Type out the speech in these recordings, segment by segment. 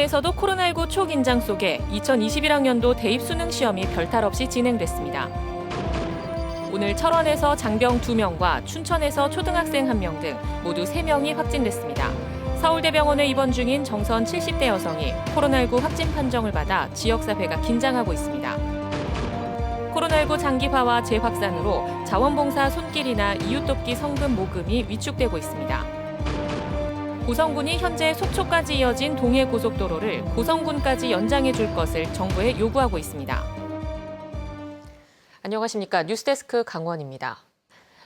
도내에서도 코로나19 초긴장 속에 2021학년도 대입 수능 시험이 별탈 없이 진행됐습니다. 오늘 철원에서 장병 2명과 춘천에서 초등학생 1명 등 모두 3명이 확진됐습니다. 서울대병원에 입원 중인 정선 70대 여성이 코로나19 확진 판정을 받아 지역사회가 긴장하고 있습니다. 코로나19 장기화와 재확산으로 자원봉사 손길이나 이웃돕기 성금 모금이 위축되고 있습니다. 고성군이 현재 속초까지 이어진 동해고속도로를 고성군까지 연장해 줄 것을 정부에 요구하고 있습니다. 안녕하십니까. 뉴스데스크 강원입니다.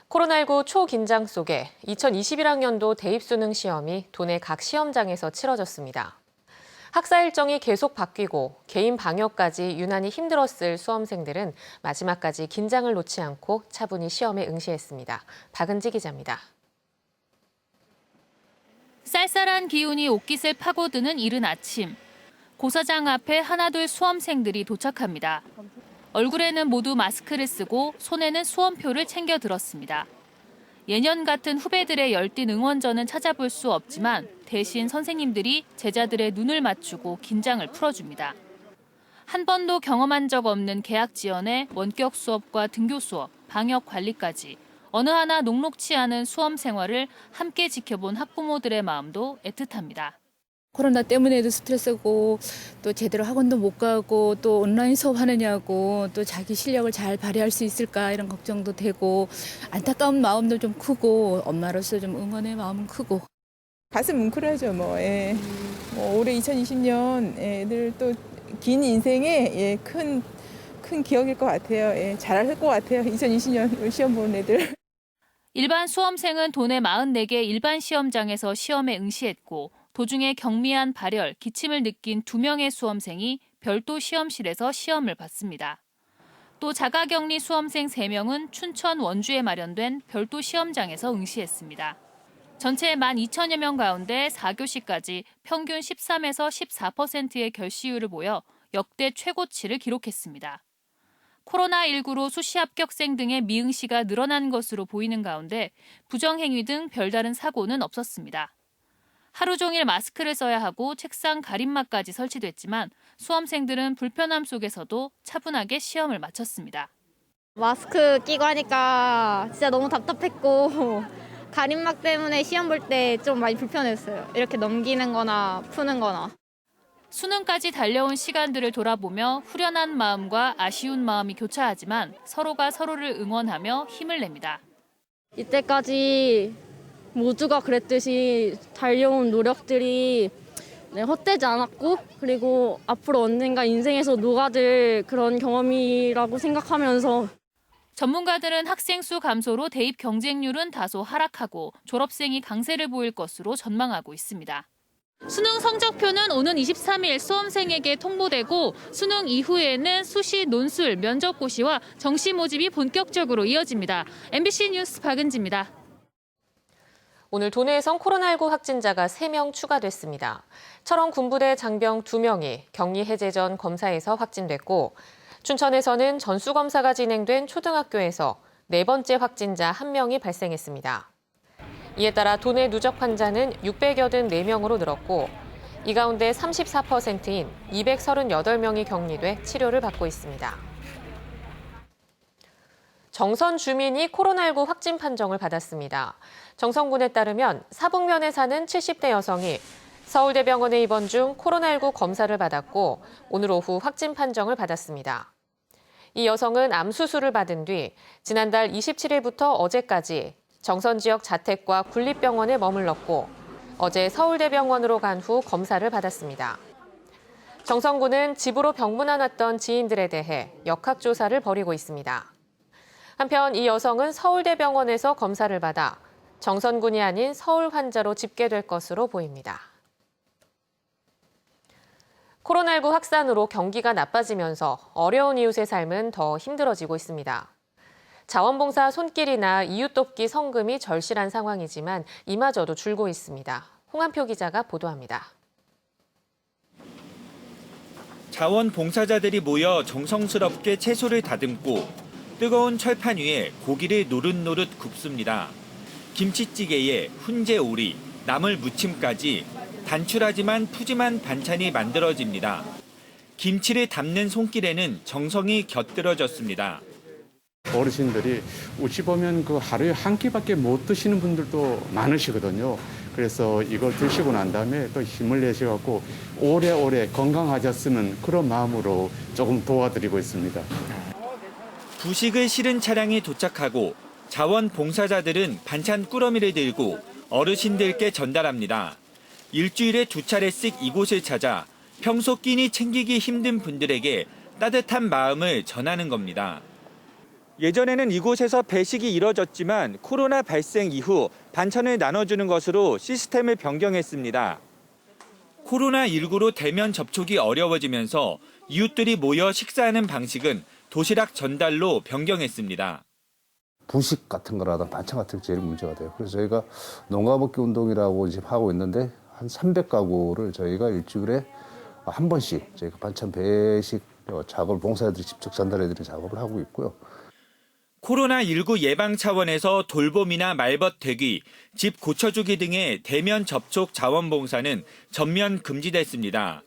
코로나19 초긴장 속에 2021학년도 대입수능 시험이 도내 각 시험장에서 치러졌습니다. 학사 일정이 계속 바뀌고 개인 방역까지 유난히 힘들었을 수험생들은 마지막까지 긴장을 놓지 않고 차분히 시험에 응시했습니다. 박은지 기자입니다. 쌀쌀한 기운이 옷깃을 파고드는 이른 아침. 고사장 앞에 하나둘 수험생들이 도착합니다. 얼굴에는 모두 마스크를 쓰고 손에는 수험표를 챙겨 들었습니다. 예년 같은 후배들의 열띤 응원전은 찾아볼 수 없지만 대신 선생님들이 제자들의 눈을 맞추고 긴장을 풀어줍니다. 한 번도 경험한 적 없는 개학 지원에 원격 수업과 등교 수업, 방역 관리까지 어느 하나 녹록치 않은 수험 생활을 함께 지켜본 학부모들의 마음도 애틋합니다. 코로나 때문에도 스트레스고 또 제대로 학원도 못 가고 또 온라인 수업하느냐고 또 자기 실력을 잘 발휘할 수 있을까 이런 걱정도 되고 안타까운 마음도 좀 크고 엄마로서 좀 응원의 마음은 크고. 가슴 뭉클하죠. 올해 2020년 애들 또 긴 인생의 큰 기억일 것 같아요. 잘할 것 같아요. 2020년 시험 보는 애들. 일반 수험생은 도내 44개 일반 시험장에서 시험에 응시했고 도중에 경미한 발열, 기침을 느낀 2명의 수험생이 별도 시험실에서 시험을 봤습니다. 또 자가격리 수험생 3명은 춘천 원주에 마련된 별도 시험장에서 응시했습니다. 전체 12,000여 명 가운데 4교시까지 평균 13에서 14%의 결시율을 보여 역대 최고치를 기록했습니다. 코로나19로 수시 합격생 등의 미응시가 늘어난 것으로 보이는 가운데 부정행위 등 별다른 사고는 없었습니다. 하루 종일 마스크를 써야 하고 책상 가림막까지 설치됐지만 수험생들은 불편함 속에서도 차분하게 시험을 마쳤습니다. 마스크 끼고 하니까 진짜 너무 답답했고 가림막 때문에 시험 볼 때 좀 많이 불편했어요. 이렇게 넘기는 거나 푸는 거나. 수능까지 달려온 시간들을 돌아보며 후련한 마음과 아쉬운 마음이 교차하지만 서로가 서로를 응원하며 힘을 냅니다. 이때까지 모두가 그랬듯이 달려온 노력들이 헛되지 않았고 그리고 앞으로 언젠가 인생에서 녹아들 그런 경험이라고 생각하면서 전문가들은 학생 수 감소로 대입 경쟁률은 다소 하락하고 졸업생이 강세를 보일 것으로 전망하고 있습니다. 수능 성적표는 오는 23일 수험생에게 통보되고 수능 이후에는 수시, 논술, 면접고시와 정시 모집이 본격적으로 이어집니다. MBC 뉴스 박은지입니다. 오늘 도내에선 코로나19 확진자가 3명 추가됐습니다. 철원 군부대 장병 2명이 격리 해제 전 검사에서 확진됐고 춘천에서는 전수검사가 진행된 초등학교에서 4번째 확진자 1명이 발생했습니다. 이에 따라 도내 누적 환자는 684명으로 늘었고 이 가운데 34%인 238명이 격리돼 치료를 받고 있습니다. 정선 주민이 코로나19 확진 판정을 받았습니다. 정선군에 따르면 사북면에 사는 70대 여성이 서울대병원에 입원 중 코로나19 검사를 받았고 오늘 오후 확진 판정을 받았습니다. 이 여성은 암 수술을 받은 뒤 지난달 27일부터 어제까지 정선 지역 자택과 군립병원에 머물렀고 어제 서울대병원으로 간 후 검사를 받았습니다. 정선군은 집으로 병문안 왔던 지인들에 대해 역학조사를 벌이고 있습니다. 한편 이 여성은 서울대병원에서 검사를 받아 정선군이 아닌 서울 환자로 집계될 것으로 보입니다. 코로나19 확산으로 경기가 나빠지면서 어려운 이웃의 삶은 더 힘들어지고 있습니다. 자원봉사 손길이나 이웃돕기 성금이 절실한 상황이지만 이마저도 줄고 있습니다. 홍한표 기자가 보도합니다. 자원봉사자들이 모여 정성스럽게 채소를 다듬고 뜨거운 철판 위에 고기를 노릇노릇 굽습니다. 김치찌개에 훈제오리, 나물 무침까지 단출하지만 푸짐한 반찬이 만들어집니다. 김치를 담는 손길에는 정성이 곁들여졌습니다. 어르신들이 어찌 보면 그 하루에 한 끼밖에 못 드시는 분들도 많으시거든요. 그래서 이걸 드시고 난 다음에 또 힘을 내셔갖고 오래오래 건강하셨으면 그런 마음으로 조금 도와드리고 있습니다. 부식을 실은 차량이 도착하고 자원봉사자들은 반찬 꾸러미를 들고 어르신들께 전달합니다. 일주일에 2차례씩 이곳을 찾아 평소 끼니 챙기기 힘든 분들에게 따뜻한 마음을 전하는 겁니다. 예전에는 이곳에서 배식이 이뤄졌지만 코로나 발생 이후 반찬을 나눠주는 것으로 시스템을 변경했습니다. 코로나19로 대면 접촉이 어려워지면서 이웃들이 모여 식사하는 방식은 도시락 전달로 변경했습니다. 부식 같은 거라든 반찬 같은 게 제일 문제가 돼요. 그래서 저희가 농가 먹기 운동이라고 지금 하고 있는데 한 300가구를 저희가 일주일에 한 번씩 저희가 반찬 배식 작업을 봉사자들이 직접 전달해드리는 작업을 하고 있고요. 코로나19 예방 차원에서 돌봄이나 말벗 대기, 집 고쳐주기 등의 대면 접촉 자원봉사는 전면 금지됐습니다.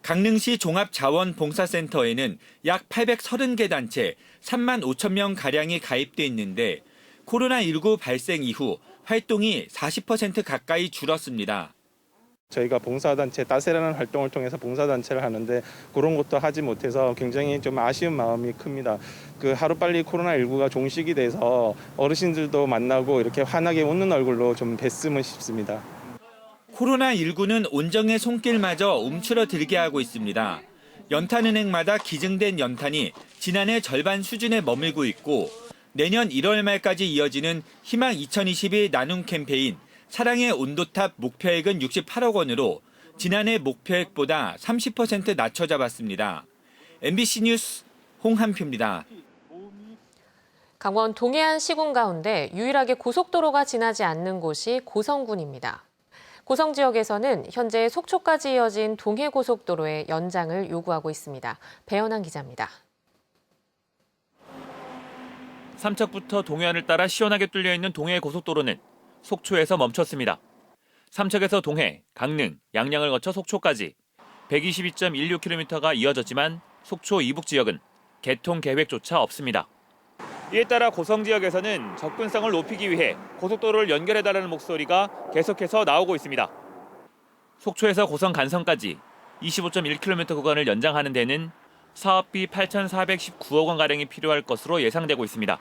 강릉시 종합자원봉사센터에는 약 830개 단체 3만 5천 명 가량이 가입돼 있는데 코로나19 발생 이후 활동이 40% 가까이 줄었습니다. 저희가 봉사단체 따세라는 활동을 통해서 봉사단체를 하는데 그런 것도 하지 못해서 굉장히 좀 아쉬운 마음이 큽니다. 그 하루빨리 코로나19가 종식이 돼서 어르신들도 만나고 이렇게 환하게 웃는 얼굴로 좀 뵀으면 싶습니다. 코로나19는 온정의 손길마저 움츠러들게 하고 있습니다. 연탄은행마다 기증된 연탄이 지난해 절반 수준에 머물고 있고 내년 1월 말까지 이어지는 희망 2021 나눔 캠페인 사랑의 온도탑 목표액은 68억 원으로 지난해 목표액보다 30% 낮춰 잡았습니다. MBC 뉴스 홍한표입니다. 강원 동해안 시군 가운데 유일하게 고속도로가 지나지 않는 곳이 고성군입니다. 고성 지역에서는 현재 속초까지 이어진 동해고속도로의 연장을 요구하고 있습니다. 배연한 기자입니다. 삼척부터 동해안을 따라 시원하게 뚫려있는 동해고속도로는 속초에서 멈췄습니다. 삼척에서 동해, 강릉, 양양을 거쳐 속초까지 122.16km가 이어졌지만 속초 이북 지역은 개통 계획조차 없습니다. 이에 따라 고성 지역에서는 접근성을 높이기 위해 고속도로를 연결해달라는 목소리가 계속해서 나오고 있습니다. 속초에서 고성 간선까지 25.1km 구간을 연장하는 데는 사업비 8,419억 원가량이 필요할 것으로 예상되고 있습니다.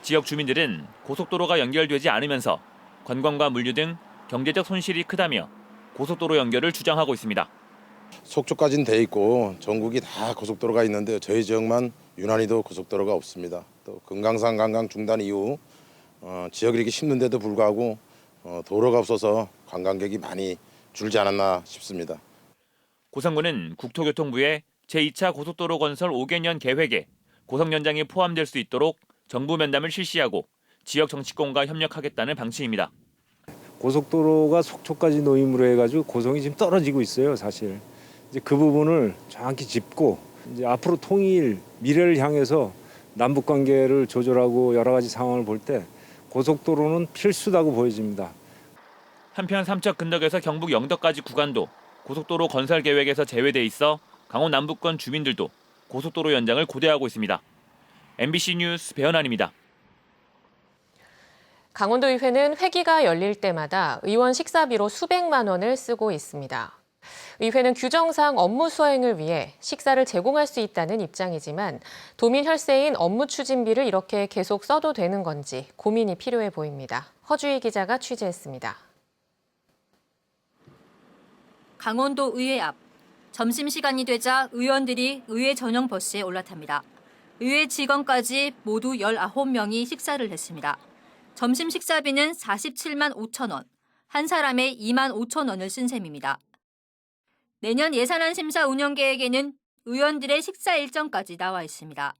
지역 주민들은 고속도로가 연결되지 않으면서 관광과 물류 등 경제적 손실이 크다며 고속도로 연결을 주장하고 있습니다. 속초까지는 돼 있고 전국이 다 고속도로가 있는데 저희 지역만 유난히도 고속도로가 없습니다. 또 금강산 관광 중단 이후 지역이 이렇게 힘든데도 불구하고 도로가 없어서 관광객이 많이 줄지 않았나 싶습니다. 고성군은 국토교통부에 제2차 고속도로 건설 5개년 계획에 고성 연장이 포함될 수 있도록 정부 면담을 실시하고 지역 정치권과 협력하겠다는 방침입니다. 고속도로가 속초까지 노임으로 해가지고 고성이 지금 떨어지고 있어요, 사실. 이제 그 부분을 정확히 짚고 이제 앞으로 통일 미래를 향해서 남북 관계를 조절하고 여러 가지 상황을 볼 때 고속도로는 필수다고 보여집니다. 한편 삼척 근덕에서 경북 영덕까지 구간도 고속도로 건설 계획에서 제외돼 있어 강원 남부권 주민들도 고속도로 연장을 고대하고 있습니다. MBC 뉴스 배현환입니다. 강원도의회는 회기가 열릴 때마다 의원 식사비로 수백만 원을 쓰고 있습니다. 의회는 규정상 업무 수행을 위해 식사를 제공할 수 있다는 입장이지만 도민 혈세인 업무 추진비를 이렇게 계속 써도 되는 건지 고민이 필요해 보입니다. 허주희 기자가 취재했습니다. 강원도 의회 앞. 점심시간이 되자 의원들이 의회 전용 버스에 올라탑니다. 의회 직원까지 모두 19명이 식사를 했습니다. 점심 식사비는 47만 5천 원, 한 사람에 2만 5천 원을 쓴 셈입니다. 내년 예산안 심사 운영 계획에는 의원들의 식사 일정까지 나와 있습니다.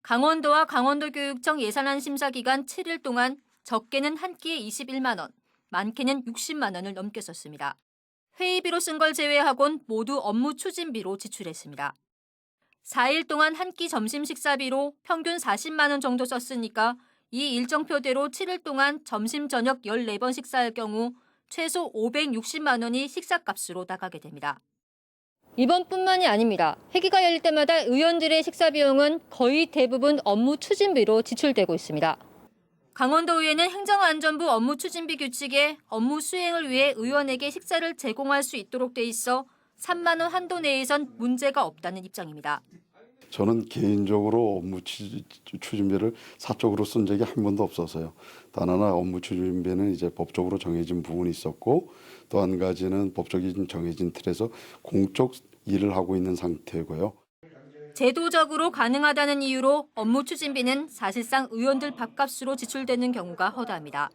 강원도와 강원도교육청 예산안 심사 기간 7일 동안 적게는 한 끼에 21만 원, 많게는 60만 원을 넘게 썼습니다. 회의비로 쓴 걸 제외하곤 모두 업무 추진비로 지출했습니다. 4일 동안 한 끼 점심 식사비로 평균 40만 원 정도 썼으니까 이 일정표대로 7일 동안 점심 저녁 14번 식사할 경우 최소 560만 원이 식사값으로 나가게 됩니다. 이번뿐만이 아닙니다. 회기가 열릴 때마다 의원들의 식사 비용은 거의 대부분 업무 추진비로 지출되고 있습니다. 강원도의회는 행정안전부 업무 추진비 규칙에 업무 수행을 위해 의원에게 식사를 제공할 수 있도록 돼 있어 3만 원 한도 내에선 문제가 없다는 입장입니다. 저는 개인적으로 업무 추진비를 사적으로 쓴 적이 한 번도 없어서요. 단 하나 업무 추진비는 이제 법적으로 정해진 부분이 있었고 또 한 가지는 법적인 정해진 틀에서 공적 일을 하고 있는 상태고요. 제도적으로 가능하다는 이유로 업무 추진비는 사실상 의원들 밥값으로 지출되는 경우가 허다합니다.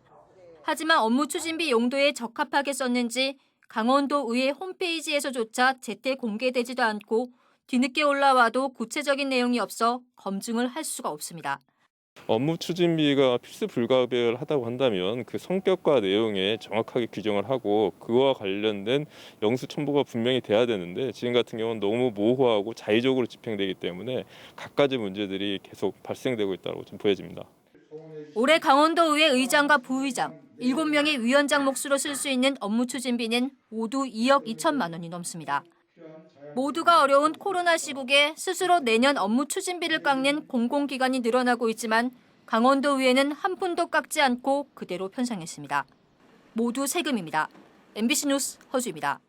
하지만 업무 추진비 용도에 적합하게 썼는지 강원도 의회 홈페이지에서조차 제때 공개되지도 않고 뒤늦게 올라와도 구체적인 내용이 없어 검증을 할 수가 없습니다. 업무 추진비가 필수 불가별하다고 한다면 그 성격과 내용에 정확하게 규정을 하고 그와 관련된 영수 첨부가 분명히 돼야 되는데 지금 같은 경우는 너무 모호하고 자의적으로 집행되기 때문에 갖가지 문제들이 계속 발생되고 있다고 좀 보여집니다. 올해 강원도의회 의장과 부의장 7명의 위원장 몫으로 쓸 수 있는 업무 추진비는 모두 2억 2천만 원이 넘습니다. 모두가 어려운 코로나 시국에 스스로 내년 업무 추진비를 깎는 공공기관이 늘어나고 있지만 강원도의회는 한 푼도 깎지 않고 그대로 편성했습니다. 모두 세금입니다. MBC 뉴스 허주입니다.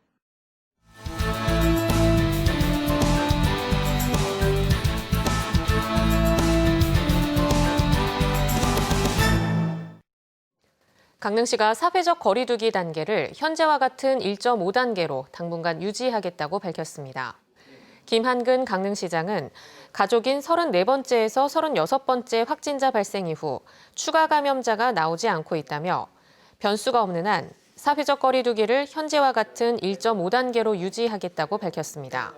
강릉시가 사회적 거리 두기 단계를 현재와 같은 1.5단계로 당분간 유지하겠다고 밝혔습니다. 김한근 강릉시장은 가족인 34번째에서 36번째 확진자 발생 이후 추가 감염자가 나오지 않고 있다며 변수가 없는 한 사회적 거리 두기를 현재와 같은 1.5단계로 유지하겠다고 밝혔습니다.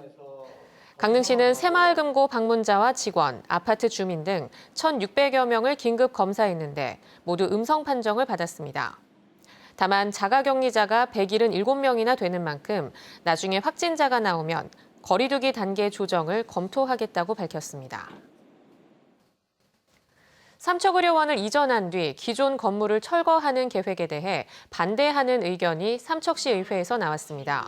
강릉시는 새마을금고 방문자와 직원, 아파트 주민 등 1,600여 명을 긴급 검사했는데 모두 음성 판정을 받았습니다. 다만 자가격리자가 177명이나 되는 만큼 나중에 확진자가 나오면 거리두기 단계 조정을 검토하겠다고 밝혔습니다. 삼척의료원을 이전한 뒤 기존 건물을 철거하는 계획에 대해 반대하는 의견이 삼척시의회에서 나왔습니다.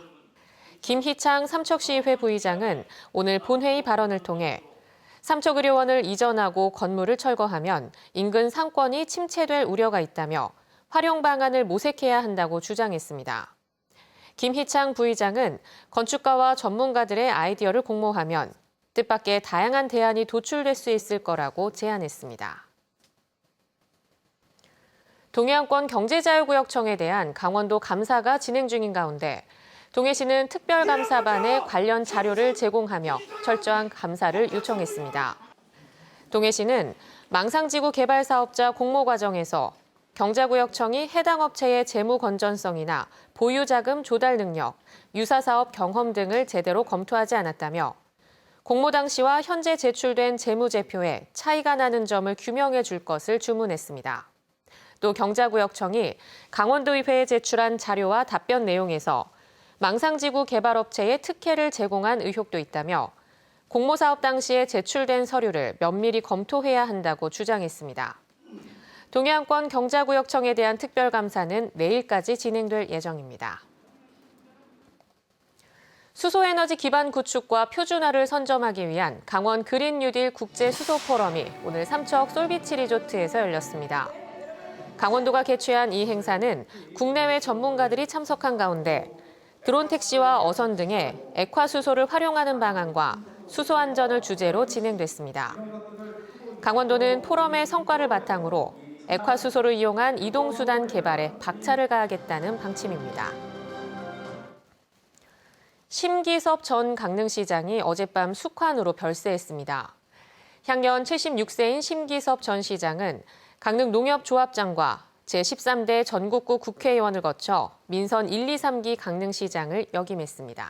김희창 삼척시의회 부의장은 오늘 본회의 발언을 통해 삼척의료원을 이전하고 건물을 철거하면 인근 상권이 침체될 우려가 있다며 활용 방안을 모색해야 한다고 주장했습니다. 김희창 부의장은 건축가와 전문가들의 아이디어를 공모하면 뜻밖의 다양한 대안이 도출될 수 있을 거라고 제안했습니다. 동해안권 경제자유구역청에 대한 강원도 감사가 진행 중인 가운데 동해시는 특별감사반에 관련 자료를 제공하며 철저한 감사를 요청했습니다. 동해시는 망상지구 개발 사업자 공모 과정에서 경자구역청이 해당 업체의 재무 건전성이나 보유자금 조달 능력, 유사사업 경험 등을 제대로 검토하지 않았다며 공모 당시와 현재 제출된 재무제표에 차이가 나는 점을 규명해 줄 것을 주문했습니다. 또 경자구역청이 강원도의회에 제출한 자료와 답변 내용에서 망상지구 개발업체에 특혜를 제공한 의혹도 있다며 공모사업 당시에 제출된 서류를 면밀히 검토해야 한다고 주장했습니다. 동해안권 경자구역청에 대한 특별감사는 내일까지 진행될 예정입니다. 수소에너지 기반 구축과 표준화를 선점하기 위한 강원 그린 뉴딜 국제수소포럼이 오늘 삼척 솔비치 리조트에서 열렸습니다. 강원도가 개최한 이 행사는 국내외 전문가들이 참석한 가운데 드론 택시와 어선 등의 액화수소를 활용하는 방안과 수소 안전을 주제로 진행됐습니다. 강원도는 포럼의 성과를 바탕으로 액화수소를 이용한 이동수단 개발에 박차를 가하겠다는 방침입니다. 심기섭 전 강릉시장이 어젯밤 숙환으로 별세했습니다. 향년 76세인 심기섭 전 시장은 강릉 농협조합장과 제13대 전국구 국회의원을 거쳐 민선 1, 2, 3기 강릉시장을 역임했습니다.